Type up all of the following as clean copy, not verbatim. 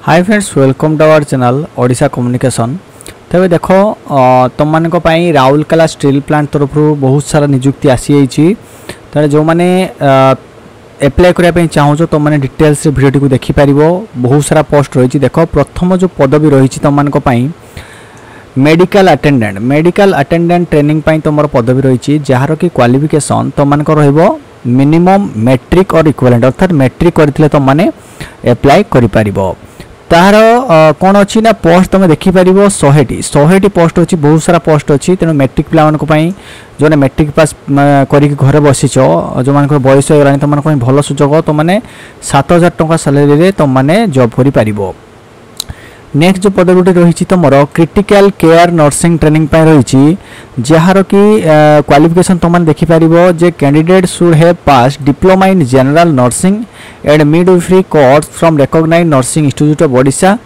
Hi friends welcome to our channel Odisha communication. तबे देखो तुम मान राउरकेला स्टील प्लांट तरफ बहुत सारा नियुक्ति आसी जाइए। जो मैंने एप्लाय करने चाहो तुम मैंने डिटेल्स भिडियो को देखिपर। बहुत सारा पोस्ट रही। देख प्रथम जो पदवी रही तुम मान मेडिकल अटेंडेंट ट्रेनिंग तुम पदवी रही जार कि क्वालिफिकेशन तुम मान मिनिमम मैट्रिक और इक्विवेलेंट अर्थात मैट्रिक करथिले तुम माने एप्लाय करि परिबो। तार कौन अच्छी ना पोस्ट तुम देखिपर 100टी पोस्ट अच्छी। बहुत सारा पोस्ट अच्छी तेणु मैट्रिक पाई जो मैट्रिक पास कर घर बसीच जो मान बयस होगा तुम भल सुजोग तुम मैंने 7,000 टंका सालेरी तुम मैंने जॉब कर। नेक्स्ट जो पदवी रही तुम क्रिटिकल केयर नर्सिंग ट्रेनिंग रही जार कि क्वालिफिकेशन तुम देखिपर जे candidate should have pass diploma in general nursing and midwifery course from recognised nursing institute of Odisha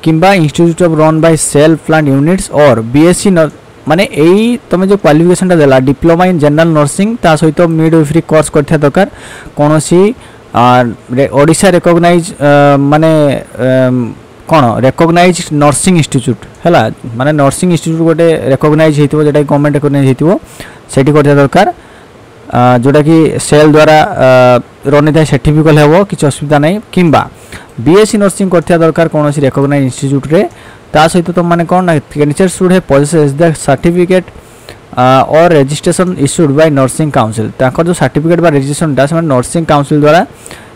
किंबा institute of run by self plant units और बीएससी माने यही तुम जो क्वालिफिकेशन देला डिप्लोमा इन जनरल नर्सिंग ता सहित मिडवाइफरी कोर्स करथिया दरकार। कौन सी ओडिशा रिकॉग्नाइज माने कौन रिकॉग्नाइज नर्सिंग इंस्टीट्यूट है माने नर्सिंग इंस्टीट्यूट गोटे रिकॉग्नाइज होता जोटा गवर्नमेंट रिकॉग्नाइज होती करथिया दरकार। जोटा कि सेल द्वारा रन था सेठी भी कले हम किसी असुविधा नहीं किंबा बीएससी नर्सिंग करथिया दरकार कौन सी रिकॉग्नाइज इंस्टीट्यूट रे। ता सहित तुम माने कौन candidate should have possesses the certificate और registration issued by nursing council. ताकर जो सर्टिफिकेट बा रजिस्ट्रेशन दा से नर्सिंग काउंसिल द्वारा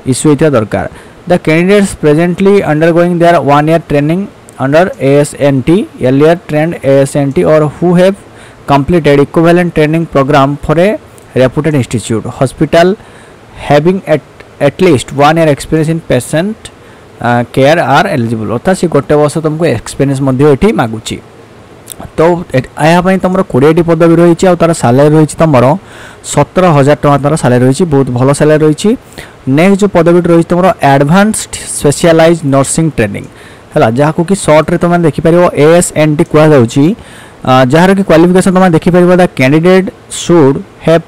इश्यू होता दरकार। The candidates presently undergoing their 1-year training under ASNT, earlier trained ASNT or who have completed equivalent training program for a reputed institute, hospital having at least 1 year experience in patient care are eligible। अर्थात से गोटे वर्ष तुमको experience ये मागुची। तो यहाँ तुम 20टी पदवी रही और तार सालेरी रही तुम 17,000 टका तार सालेरी रही बहुत भल सालेरी रही। नेक्स्ट जो पदवी रही तुम एडवांस्ड स्पेशलाइज नर्सिंग ट्रेनिंग है जहाँ कि सर्ट्रे तुम देखिपर ASNT कहुच्छी जार कि क्वालिफिकेशन तुम देखिपर the candidate should have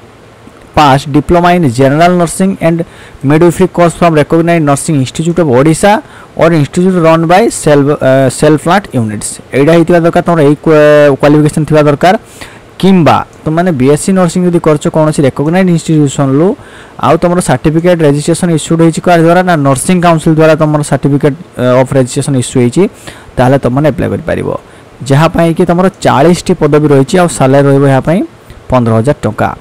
pass diploma in general nursing and midwifery course from recognised nursing institute of Odisha और institute run by self plant units एटा हितवा दरकार तुम यही क्वालिफिकेशन थिबा दरकार किंबा तुम मैंने बीएससी नर्सिंग यदि करछ कौन सी रिकॉग्नाइज्ड इंस्टीट्यूशन लु आउ तुम सर्टिफिकेट रजिस्ट्रेशन इश्यूड होइछि कार द्वारा ना नर्सिंग काउंसिल द्वारा तुम सर्टिफिकेट ऑफ रजिस्ट्रेशन इश्यू होइछि ताले तुम मैंने अप्लाई कर परिबो। जहाँ पाई कि तुम 40टी पदवी रही और सालेरी रहिबो यहाँ पाई 15,000 टका।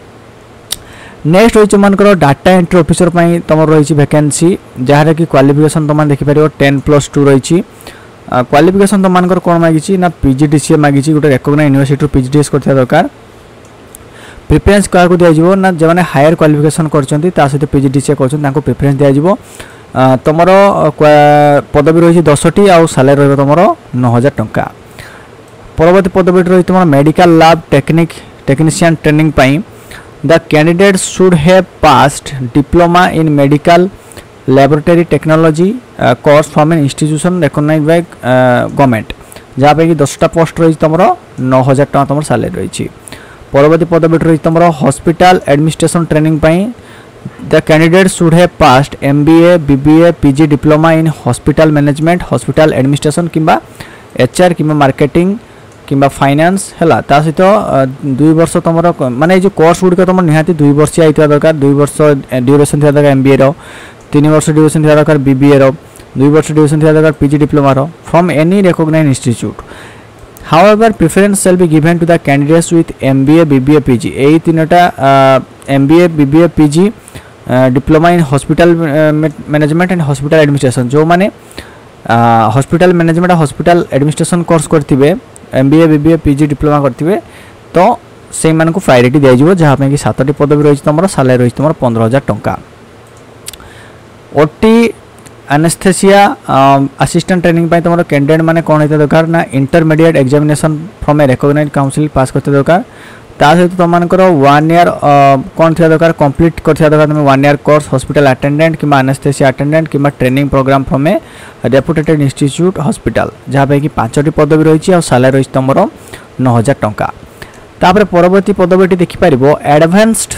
नेक्स्ट रही मान डाटा एंट्री ऑफिसर तुम रही वैकेंसी जहाँ कि क्वालिफिकेशन तुम देखिपर 10+2 रही। क्वालिफिकेशन तुम मान कौन मांगी ना PGDCA मांगी गोटे रिकॉग्नाइज्ड यूनिवर्सिटी PGDCA करथिया दरकार। प्रिफरेंस क्या दिज्व ना जो मैंने हायर क्वालिफिकेशन कर सहित PGDCA कर प्रिफरेंस दिज्व। तुम पदवी रही 10टी आउ सालेरी रही तुम 9,000 टका। परवर्ती पदवी रही तुम medical lab technician training The candidate should have passed diploma in medical laboratory technology course from an institution recognized by government जहाँ पे कि 10टा पोस्ट रही तुम 9,000 टका तुम सालेरी रही। परवर्ती पदवी रही तुम hospital administration training the candidate should have passed MBA BBA PG diploma in hospital management hospital administration किंबा HR किंबा मार्केटिंग किंबा फाइनेंस है सहित 2 वर्ष तुम माने जो कोर्स गुड़िक तुम निहाती 2 वर्ष आइता दरकार। 2 वर्ष ड्यूरेशन थी दरकार MBA 3 वर्ष ड्यूरेशन थी दरकार BBA 2 वर्ष ड्यूरेशन थी दरकार PG diploma from any recognised institute. However preference shall be given to the candidates with MBA BBA PG यही 3टा MBA BBA PG diploma in hospital management and hospital administration जो मैंने hospital management hospital administration course करथिबे MBA BBA PG diploma करथिबे तो से मान को प्रायोरिटी दिया जहाँ पे कि 7टी पदवी रही तुम सालेरी रही तुम 15,000 टका। OT एनेस्थेसिया असिस्टेंट ट्रेनिंग तुम कैंडिडेट माने कौन होता दरकार ना intermediate examination from a recognised council pass करते दरकार। ता सहित तुम मान 1 ईयर कौन थी दरकार कंप्लीट करथिया दरकार तुम 1 ईयर कोर्स हॉस्पिटल अटेंडेंट कि एनेस्थेसिया अटेंडेंट कि training programme from a reputed institute hospital जहाँ पे कि 5टी पदवी रही और सालेरी रही तुम 9,000 टका। तापर परवर्ती पदवी देखिपर एडवांस्ड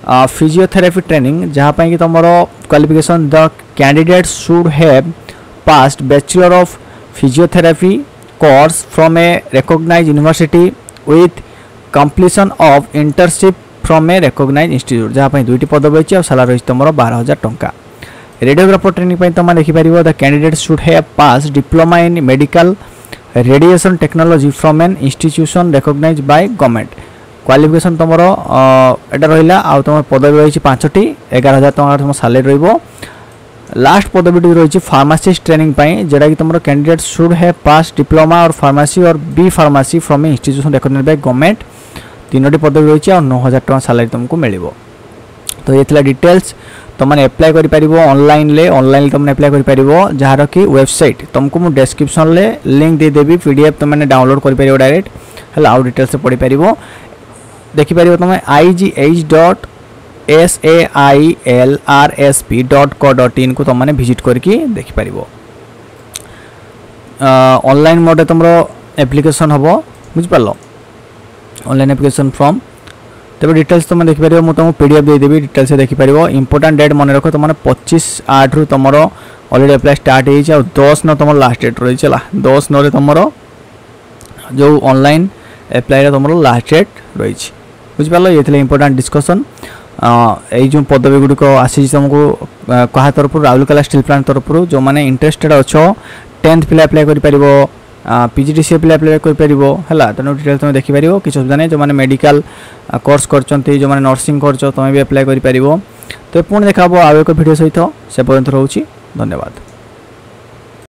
फिजियोथेरापी ट्रेनिंग जहाँ पे कि तुम qualification the candidate should have passed Bachelor of Physiotherapy course from a recognized university with completion of internship from a recognized institute जहाँ पे दुईटी पद रही है और सालारी रही तुम 12,000 टंका रेडियोग्राफर ट्रेनिंग तुम देखिपर the candidate should have pass diploma in medical radiation technology from an institution recognised by government qualification तुम एटा रहा आ तुम पदवी रही 5टी 11,000 टंका तुम सालारी रही लास्ट पदवी रही फार्मासीस्ट ट्रेनिंग जोटा कि तुम candidate should have pass diploma और फार्मासी और B pharmacy from a institution recognised by government 3टी पदवी रही और 9,000 टंका सालारी तुमको मिल तो ये डिटेल्स तुमने एप्लाई करें ऑनलाइन तुमने एप्लाई करें जार कि वेबसाइट तुमको मुझे डिस्क्रिप्शन ले लिंक देदेवी पीडीएफ तुमने डाउनलोड कर डायरेक्ट है आउ डिटेल्स पढ़ी पार देखिपर तुम igh.sailrsp.co.in को तुमने विजिट करके देखिपर ऑनलाइन मोड तुम एप्लिकेशन हम बुझिपार ऑनलाइन एप्लिकेशन फॉर्म तब डिटेल्स तुम देखिपर मुझे तुमको पीडीएफ देदेवी डिटेल्स देखिपर इंपोर्टाट डेट मन रख तुम 25/8 तुम अलरेडी अप्लाई स्टार्ट हो 10 न तुम लास्ट डेट रही है 10 न तुम जो ऑनलाइन अप्लाई तुम लास्ट डेट रही बुझिपार ये इंपोर्टाट डिस्कसन यही जो पदवी गुड़िक आसी तुमको क्या तरफ राउरकेला स्टील प्लांट तरफ जो मैंने इंटरेस्टेड अच्छो 10th पिला अप्लाई कर पीजीडीसीए पिला अप्लाई कर तेणु डिटेल तुम देखिपर किसी असुविधा नहीं जो मैंने मेडिकल कोर्स कर जो मैंने नर्सिंग कर तुम भी अप्लाई कर तो पुणी देखा आउ एक वीडियो सहित से पर्यंत रोचे धन्यवाद।